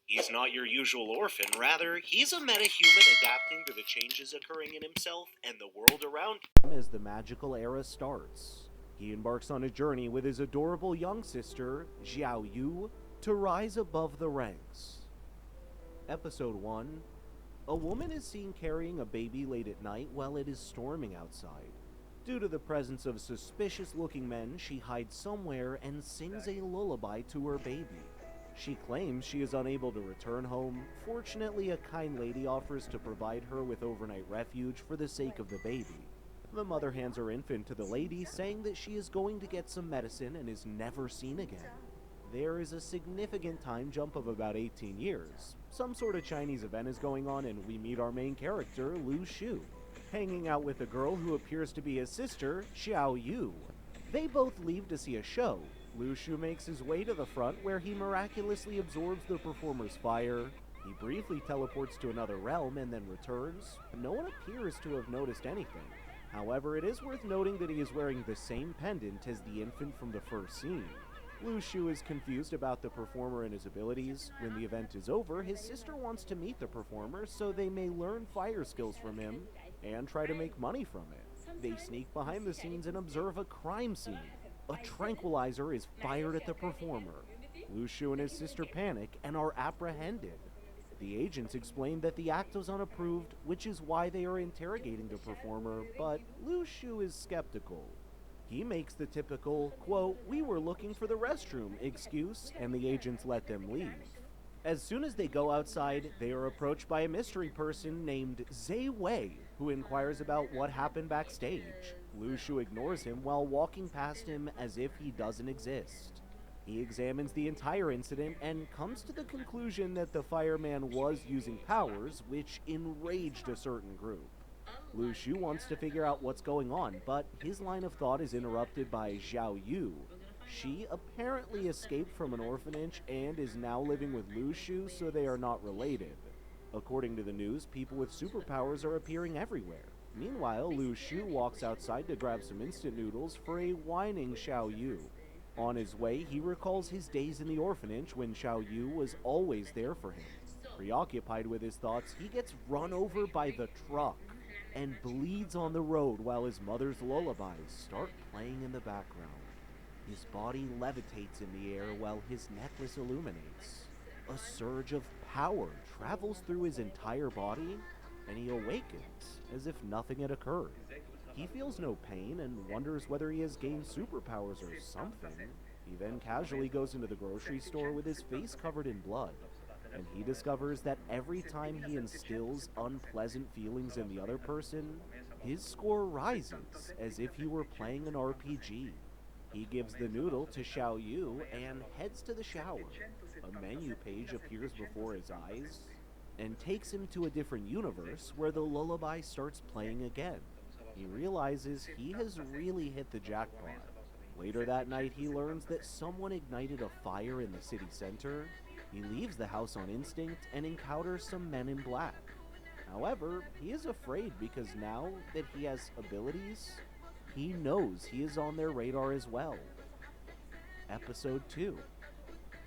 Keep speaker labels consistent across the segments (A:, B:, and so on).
A: He's not your usual orphan, rather, he's a metahuman adapting to the changes occurring in himself and the world around him as the magical era starts. He embarks on a journey with his adorable young sister, Xiao Yu, to rise above the ranks. Episode 1. A woman is seen carrying a baby late at night while it is storming outside. Due to the presence of suspicious-looking men, she hides somewhere and sings a lullaby to her baby. She claims she is unable to return home. Fortunately, a kind lady offers to provide her with overnight refuge for the sake of the baby. The mother hands her infant to the lady, saying that she is going to get some medicine and is never seen again. There is a significant time jump of about 18 years. Some sort of Chinese event is going on and we meet our main character, Lu Shu, hanging out with a girl who appears to be his sister, Xiao Yu. They both leave to see a show. Lu Shu makes his way to the front where he miraculously absorbs the performer's fire. He briefly teleports to another realm and then returns. No one appears to have noticed anything. However, it is worth noting that he is wearing the same pendant as the infant from the first scene. Lu Shu is confused about the performer and his abilities. When the event is over, his sister wants to meet the performer so they may learn fire skills from him and try to make money from it. They sneak behind the scenes and observe a crime scene. A tranquilizer is fired at the performer. Lu Shu and his sister panic and are apprehended. The agents explain that the act was unapproved, which is why they are interrogating the performer, but Lu Shu is skeptical. He makes the typical, quote, "We were looking for the restroom" excuse, and the agents let them leave. As soon as they go outside, they are approached by a mystery person named Zhe Wei, who inquires about what happened backstage. Lu Shu ignores him while walking past him as if he doesn't exist. He examines the entire incident and comes to the conclusion that the fireman was using powers, which enraged a certain group. Lu Shu wants to figure out what's going on, but his line of thought is interrupted by Xiao Yu. She apparently escaped from an orphanage and is now living with Lu Shu, so they are not related. According to the news, people with superpowers are appearing everywhere. Meanwhile, Lu Shu walks outside to grab some instant noodles for a whining Xiao Yu. On his way, he recalls his days in the orphanage when Xiao Yu was always there for him. Preoccupied with his thoughts, he gets run over by the truck and bleeds on the road while his mother's lullabies start playing in the background. His body levitates in the air while his necklace illuminates. A surge of power travels through his entire body, and he awakens as if nothing had occurred. He feels no pain and wonders whether he has gained superpowers or something. He then casually goes into the grocery store with his face covered in blood, and he discovers that every time he instills unpleasant feelings in the other person, his score rises as if he were playing an RPG. He gives the noodle to Xiao Yu and heads to the shower. A menu page appears before his eyes and takes him to a different universe where the lullaby starts playing again. He realizes he has really hit the jackpot. Later that night, he learns that someone ignited a fire in the city center. He leaves the house on instinct and encounters some men in black. However, he is afraid because now that he has abilities, he knows he is on their radar as well. Episode 2.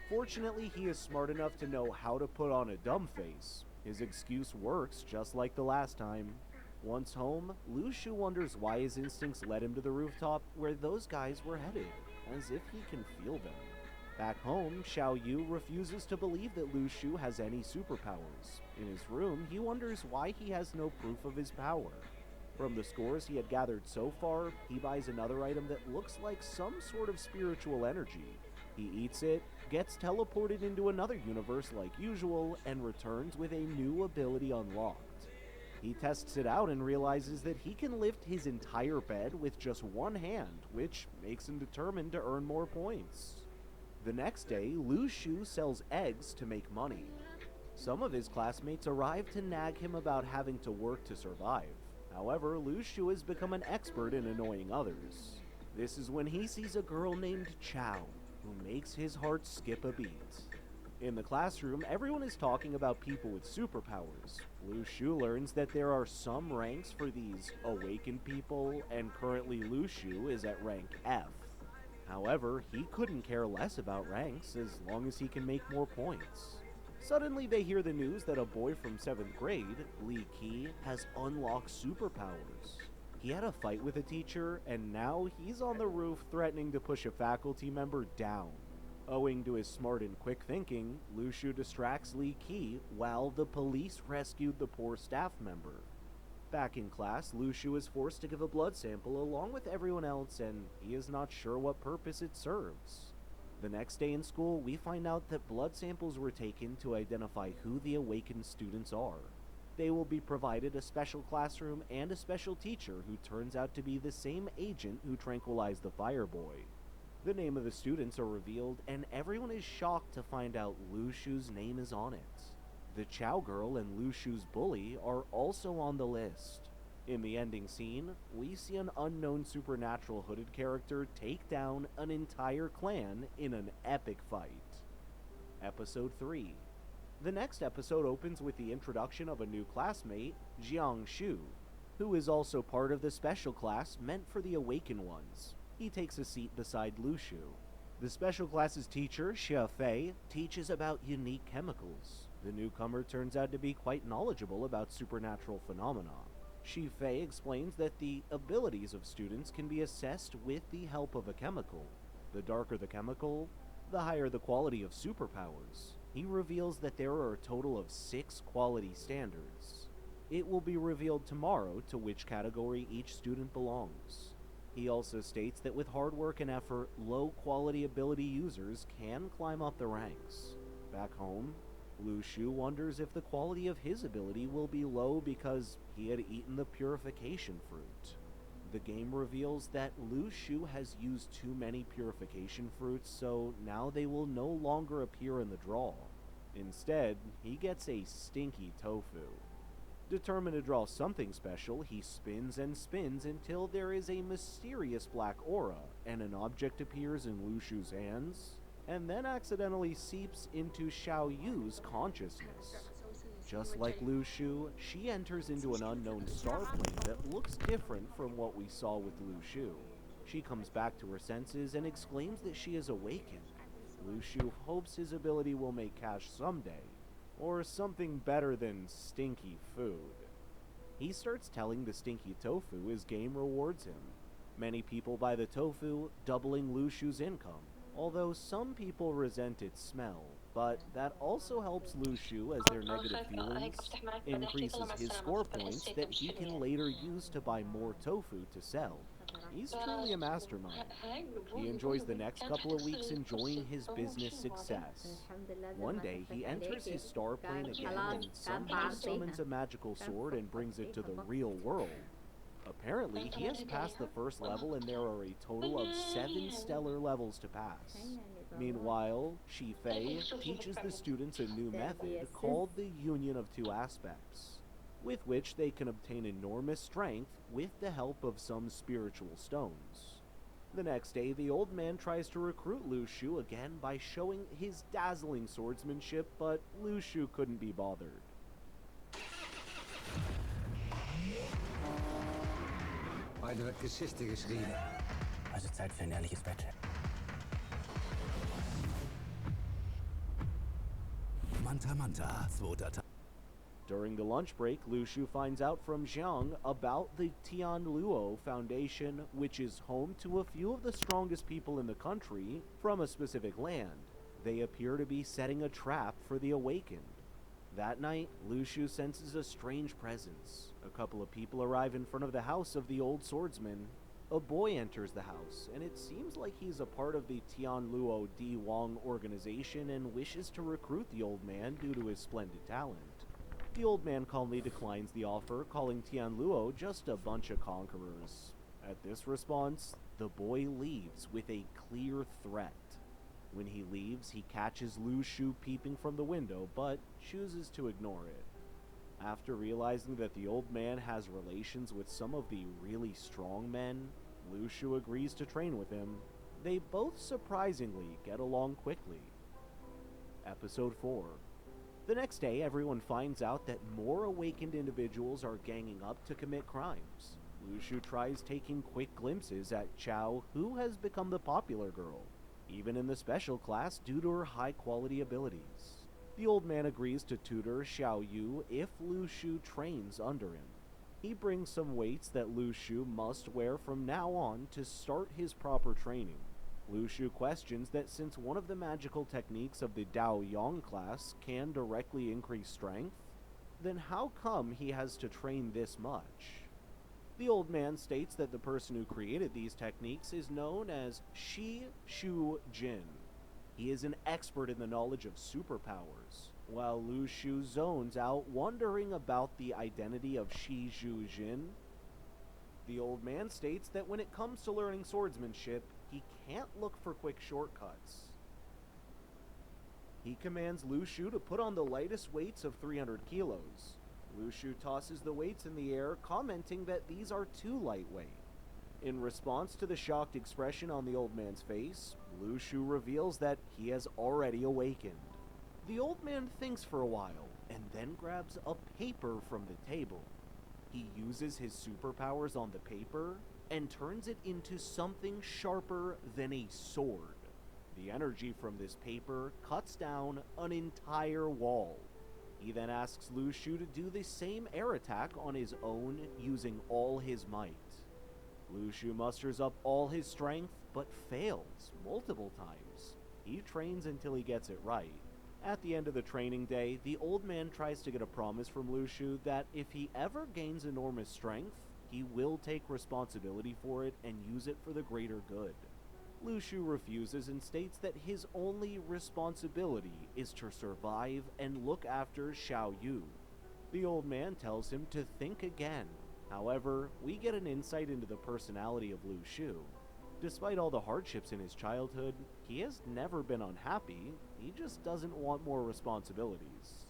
A: Fortunately, he is smart enough to know how to put on a dumb face. His excuse works just like the last time. Once home, Lu Shu wonders why his instincts led him to the rooftop where those guys were headed, as if he can feel them. Back home, Xiao Yu refuses to believe that Lu Shu has any superpowers. In his room, he wonders why he has no proof of his power. From the scores he had gathered so far, he buys another item that looks like some sort of spiritual energy. He eats it, gets teleported into another universe like usual, and returns with a new ability unlocked. He tests it out and realizes that he can lift his entire bed with just one hand, which makes him determined to earn more points. The next day, Lu Shu sells eggs to make money. Some of his classmates arrive to nag him about having to work to survive. However, Lu Shu has become an expert in annoying others. This is when he sees a girl named Chao, who makes his heart skip a beat. In the classroom, everyone is talking about people with superpowers. Lu Shu learns that there are some ranks for these awakened people, and currently Lu Shu is at rank F. However, he couldn't care less about ranks as long as he can make more points. Suddenly, they hear the news that a boy from 7th grade, Lee Ki, has unlocked superpowers. He had a fight with a teacher, and now he's on the roof threatening to push a faculty member down. Owing to his smart and quick thinking, Lushu distracts Lee Ki while the police rescued the poor staff member. Back in class, Lushu is forced to give a blood sample along with everyone else, and he is not sure what purpose it serves. The next day in school, we find out that blood samples were taken to identify who the awakened students are. They will be provided a special classroom and a special teacher who turns out to be the same agent who tranquilized the fireboy. The name of the students are revealed, and everyone is shocked to find out Lushu's name is on it. The Chow Girl and Lushu's bully are also on the list. In the ending scene, we see an unknown supernatural hooded character take down an entire clan in an epic fight. Episode 3. The next episode opens with the introduction of a new classmate, Jiang Shu, who is also part of the special class meant for the awakened ones. He takes a seat beside Lushu. The special class's teacher, Xia Fei, teaches about unique chemicals. The newcomer turns out to be quite knowledgeable about supernatural phenomena. Xia Fei explains that the abilities of students can be assessed with the help of a chemical. The darker the chemical, the higher the quality of superpowers. He reveals that there are a total of 6 quality standards. It will be revealed tomorrow to which category each student belongs. He also states that with hard work and effort, low-quality ability users can climb up the ranks. Back home, Lushu wonders if the quality of his ability will be low because he had eaten the purification fruit. The game reveals that Lushu has used too many purification fruits, so now they will no longer appear in the draw. Instead, he gets a stinky tofu. Determined to draw something special, he spins and spins until there is a mysterious black aura, and an object appears in Lushu's hands, and then accidentally seeps into Xiao Yu's consciousness. Just like Lushu, she enters into an unknown star plane that looks different from what we saw with Lushu. She comes back to her senses and exclaims that she is awakened. Lushu hopes his ability will make cash someday, or something better than stinky food. He starts telling the stinky tofu his game rewards him. Many people buy the tofu, doubling Lushu's income, although some people resent its smell, but that also helps Lushu as their negative feelings increases his score points that he can later use to buy more tofu to sell. He's truly a mastermind. He enjoys the next couple of weeks enjoying his business success. One day, he enters his star plane again and somehow summons a magical sword and brings it to the real world. Apparently, he has passed the first level and there are a total of 7 stellar levels to pass. Meanwhile, Xia Fei teaches the students a new method called the Union of Two Aspects, with which they can obtain enormous strength with the help of some spiritual stones. The next day, the old man tries to recruit Lushu again by showing his dazzling swordsmanship, but Lushu couldn't be bothered.
B: Beide wird Geschichte geschrieben.
C: Also Zeit für ein ehrliches Bett.
B: Manta Manta, 2. Teil.
A: During the lunch break, Lushu finds out from Jiang about the Tianluo Foundation, which is home to a few of the strongest people in the country from a specific land. They appear to be setting a trap for the awakened. That night, Lushu senses a strange presence. A couple of people arrive in front of the house of the old swordsman. A boy enters the house, and it seems like he's a part of the Tianluo Di Wang organization and wishes to recruit the old man due to his splendid talent. The old man calmly declines the offer, calling Tianluo just a bunch of conquerors. At this response, the boy leaves with a clear threat. When he leaves, he catches Lushu peeping from the window, but chooses to ignore it. After realizing that the old man has relations with some of the really strong men, Lushu agrees to train with him. They both surprisingly get along quickly. Episode 4. The next day, everyone finds out that more awakened individuals are ganging up to commit crimes. Lushu tries taking quick glimpses at Chow, who has become the popular girl, even in the special class due to her high-quality abilities. The old man agrees to tutor Xiao Yu if Lu Shu trains under him. He brings some weights that Lu Shu must wear from now on to start his proper training. Lu Shu questions that since one of the magical techniques of the Dao Yang class can directly increase strength, then how come he has to train this much? The old man states that the person who created these techniques is known as Shi Shu Jin. He is an expert in the knowledge of superpowers, while Lu Shu zones out wondering about the identity of Shi Shu Jin. The old man states that when it comes to learning swordsmanship, he can't look for quick shortcuts. He commands Lu Shu to put on the lightest weights of 300 kilos. Lu Shu tosses the weights in the air, commenting that these are too lightweight. In response to the shocked expression on the old man's face, Lu Shu reveals that he has already awakened. The old man thinks for a while, and then grabs a paper from the table. He uses his superpowers on the paper, and turns it into something sharper than a sword. The energy from this paper cuts down an entire wall. He then asks Lu Shu to do the same air attack on his own using all his might. Lu Shu musters up all his strength, but fails multiple times. He trains until he gets it right. At the end of the training day, the old man tries to get a promise from Lu Shu that if he ever gains enormous strength, he will take responsibility for it and use it for the greater good. Lu Shu refuses and states that his only responsibility is to survive and look after Xiao Yu. The old man tells him to think again. However, we get an insight into the personality of Lu Shu. Despite all the hardships in his childhood, he has never been unhappy, he just doesn't want more responsibilities.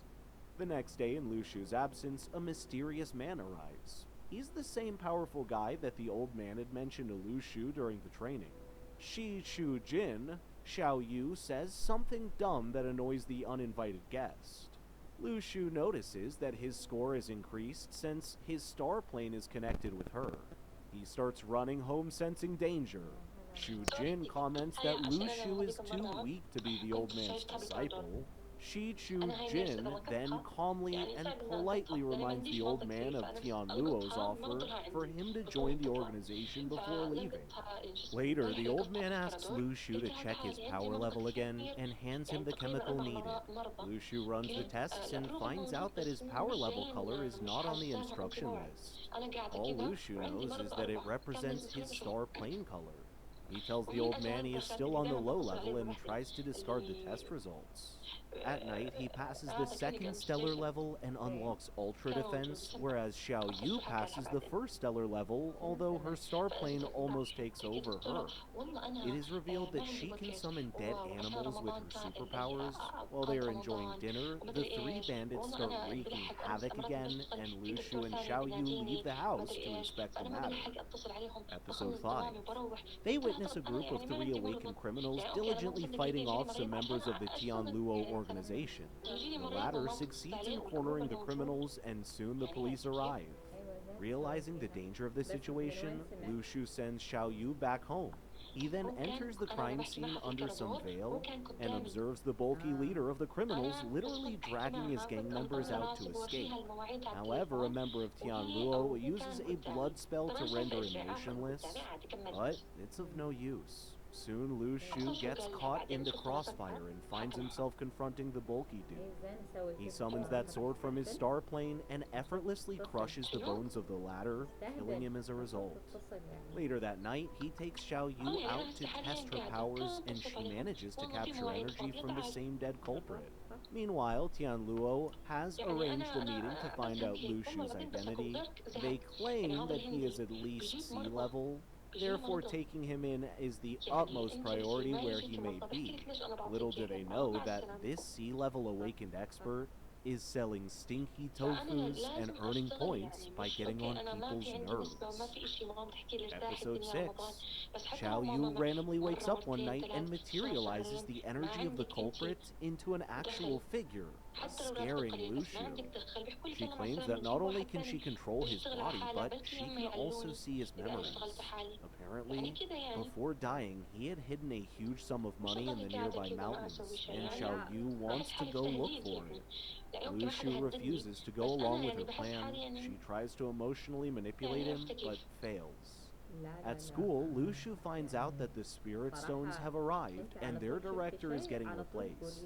A: The next day, in Lu Shu's absence, a mysterious man arrives. He's the same powerful guy that the old man had mentioned to Lu Shu during the training. Shi Shu Jin, Xiao Yu says something dumb that annoys the uninvited guest. Lu Shu notices that his score is increased since his star plane is connected with her. He starts running home sensing danger. Shu Jin comments that Lu Shu is too weak to be the old man's disciple. Shi Shu Jin then calmly and politely reminds the old man of Tian Luo's offer for him to join the organization before leaving. Later, the old man asks Lu Shu to check his power level again and hands him the chemical needed. Lu Shu runs the tests and finds out that his power level color is not on the instruction list. All Lu Shu knows is that it represents his star plane color. He tells the old man he is still on the low level and tries to discard the test results. At night, he passes the second stellar level and unlocks Ultra Defense, whereas Xiao Yu passes the first stellar level, although her star plane almost takes over her. It is revealed that she can summon dead animals with her superpowers. While they are enjoying dinner, the three bandits start wreaking havoc again, and Lu Shu and Xiao Yu leave the house to inspect the matter. Episode 5. They witness a group of 3 awakened criminals diligently fighting off some members of the Tian Luo organization. The latter succeeds in cornering the criminals, and soon the police arrive. Realizing the danger of the situation, Lu Shu sends Xiao Yu back home. He then enters the crime scene under some veil and observes the bulky leader of the criminals literally dragging his gang members out to escape. However, a member of Tian Luo uses a blood spell to render him motionless, but it's of no use. Soon Lu Shu gets caught in the crossfire and finds himself confronting the bulky dude. He summons that sword from his star plane and effortlessly crushes the bones of the latter, killing him as a result. Later that night, he takes Xiao Yu out to test her powers, and she manages to capture energy from the same dead culprit. Meanwhile, Tian Luo has arranged a meeting to find out Lu Shu's identity. They claim that he is at least sea level, therefore taking him in is the utmost priority where he may be. Little do they know that this sea-level awakened expert is selling stinky tofus and earning points by getting on people's nerves. Episode 6. Xiao Yu randomly wakes up one night and materializes the energy of the culprit into an actual figure. scaring Luciu. She claims that not only can she control his body, but she can also see his memories. Apparently, before dying, he had hidden a huge sum of money in the nearby mountains, and Xiao Yu wants to go look for it. Luciu refuses to go along with her plan. She tries to emotionally manipulate him, but fails. At school, Luciu finds out that the Spirit Stones have arrived, and their director is getting replaced.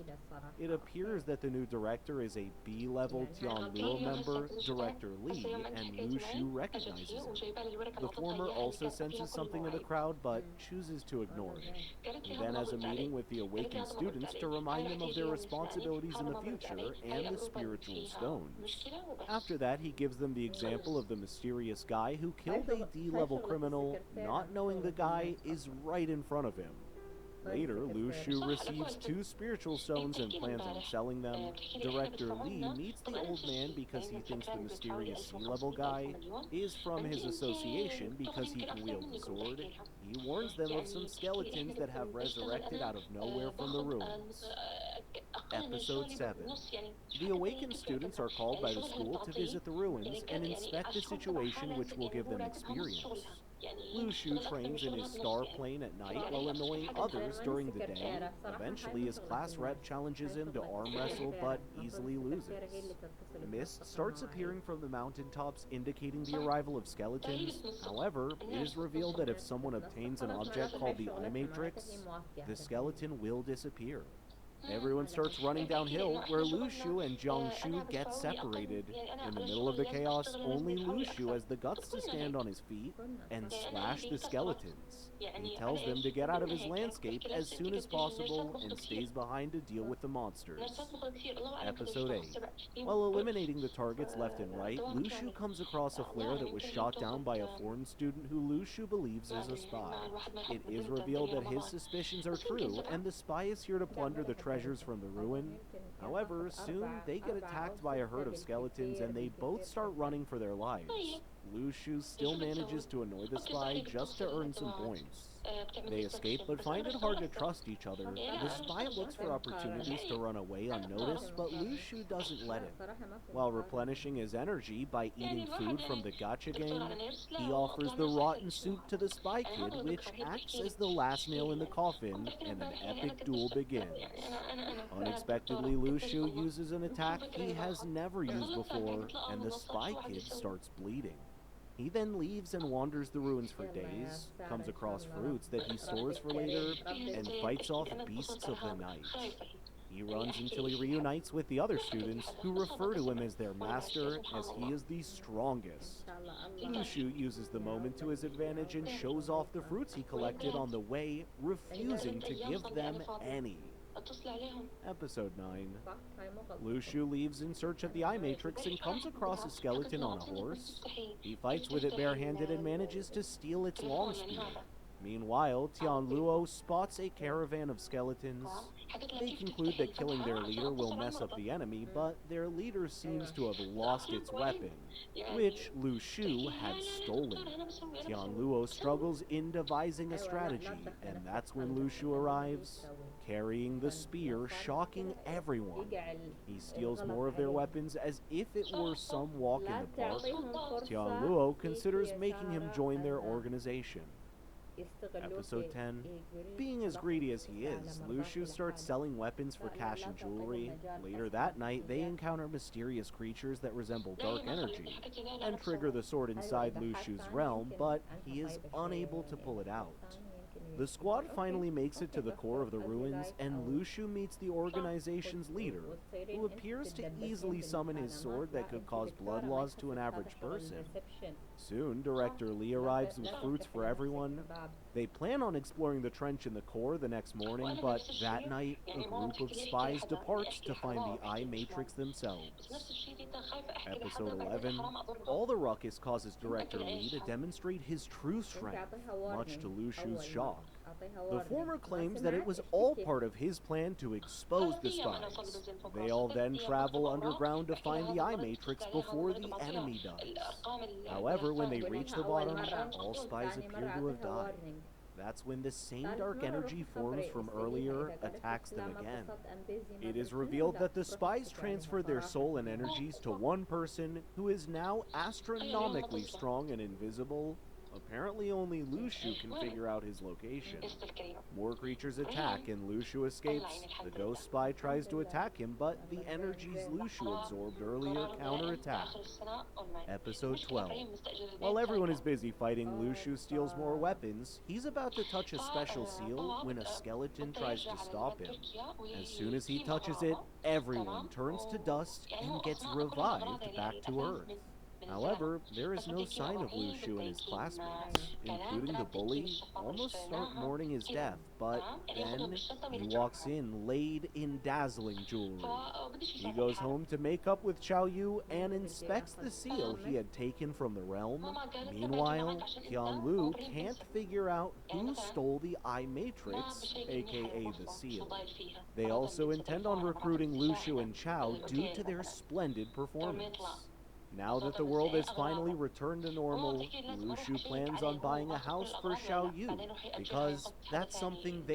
A: It appears that the new director is a B-level Tianluo member, Director Li, and Luciu recognizes him. The former also senses something in the crowd, but chooses to ignore it. He then has a meeting with the awakened students to remind them of their responsibilities in the future and the spiritual stones. After that, he gives them the example of the mysterious guy who killed a D-level criminal, not knowing the guy is right in front of him. Later, Luciu receives 2 spiritual stones and plans on selling them. Director Li meets the old man because he thinks the mysterious sea-level guy is from his association because he can wield the sword. He warns them of some skeletons that have resurrected out of nowhere from the ruins. Episode 7. The awakened students are called by the school to visit the ruins and inspect the situation, which will give them experience. Luciu trains in his star plane at night while annoying others during the day. Eventually, his class rep challenges him to arm wrestle, but easily loses. Mist starts appearing from the mountaintops, indicating the arrival of skeletons. However, it is revealed that if someone obtains an object called the Eye Matrix, the skeleton will disappear. Everyone starts running downhill, where Luciu and Jiangshu get separated. In the middle of the chaos, only Luciu has the guts to stand on his feet and slash the skeletons. He tells them to get out of his landscape as soon as possible and stays behind to deal with the monsters. Episode 8. While eliminating the targets left and right, Luciu comes across a flare that was shot down by a foreign student who Luciu believes is a spy. It is revealed that his suspicions are true, and the spy is here to plunder the treasures from the ruin. However, soon they get attacked by a herd of skeletons and they both start running for their lives. Luciu still manages to annoy the spy just to earn some points. They escape but find it hard to trust each other. The spy looks for opportunities to run away unnoticed, but Luciu doesn't let him. While replenishing his energy by eating food from the gacha game, he offers the rotten soup to the spy kid, which acts as the last nail in the coffin, and an epic duel begins. Unexpectedly, Luciu uses an attack he has never used before, and the spy kid starts bleeding. He then leaves and wanders the ruins for days, comes across fruits that he stores for later, and fights off beasts of the night. He runs until he reunites with the other students, who refer to him as their master, as he is the strongest. Luciu uses the moment to his advantage and shows off the fruits he collected on the way, refusing to give them any. Episode 9. Luciu leaves in search of the Eye Matrix and comes across a skeleton on a horse. He fights with it barehanded and manages to steal its long spear. Meanwhile, Tianluo spots a caravan of skeletons. They conclude that killing their leader will mess up the enemy, but their leader seems to have lost its weapon, which Luciu had stolen. Tianluo struggles in devising a strategy, and that's when Luciu arrives, carrying the spear, shocking everyone. He steals more of their weapons as if it were some walk in the park. Tianluo considers making him join their organization. Episode 10. Being as greedy as he is, Luciu starts selling weapons for cash and jewelry. Later that night, they encounter mysterious creatures that resemble dark energy and trigger the sword inside Luciu's realm, but he is unable to pull it out. The squad finally makes it to the core of the ruins, and Luciu meets the organization's leader, who appears to easily summon his sword that could cause blood loss to an average person. Soon, Director Li arrives with fruits for everyone. They plan on exploring the trench in the core the next morning, but that night, a group of spies departs to find the Eye Matrix themselves. Episode 11. All the ruckus causes Director Li to demonstrate his true strength, much to Luciu's shock. The former claims that it was all part of his plan to expose the spies. They all then travel underground to find the Eye Matrix before the enemy does. However, when they reach the bottom, all spies appear to have died. That's when the same
D: تعرف
A: dark
D: مرة
A: energy
D: رحت
A: forms
D: خبر
A: from
D: إسرائيلية
A: earlier
D: إذا جربت
A: attacks them
D: لما
A: again.
D: اتصلت أم بيزي ما
A: It is
D: بتكون
A: revealed that the
D: ولا
A: spies
D: بتروح
A: transferred their
D: عليها
A: soul and
D: صراحة.
A: energies to one person who is now astronomically strong and invisible. Apparently only Lushu can figure out his location. More creatures attack and Lushu escapes. The ghost spy tries to attack him, but the energies Lushu absorbed earlier counterattack. Episode 12. While everyone is busy fighting, Lushu steals more weapons. He's about to touch a special seal when a skeleton tries to stop him. As soon as he touches it, everyone turns to dust and gets revived back to Earth. However, there is no sign of Lushu and his classmates, including the bully, almost start mourning his death, but then he walks in laid in dazzling jewelry. He goes home to make up with Xiao Yu and inspects the seal he had taken from the realm. Meanwhile, Qianglu can't figure out who stole the Eye Matrix, aka the seal. They also intend on recruiting Lushu and Chao due to their splendid performance. Now that the world has finally returned to normal, Lushu plans on buying a house for Xiao Yu, because that's something they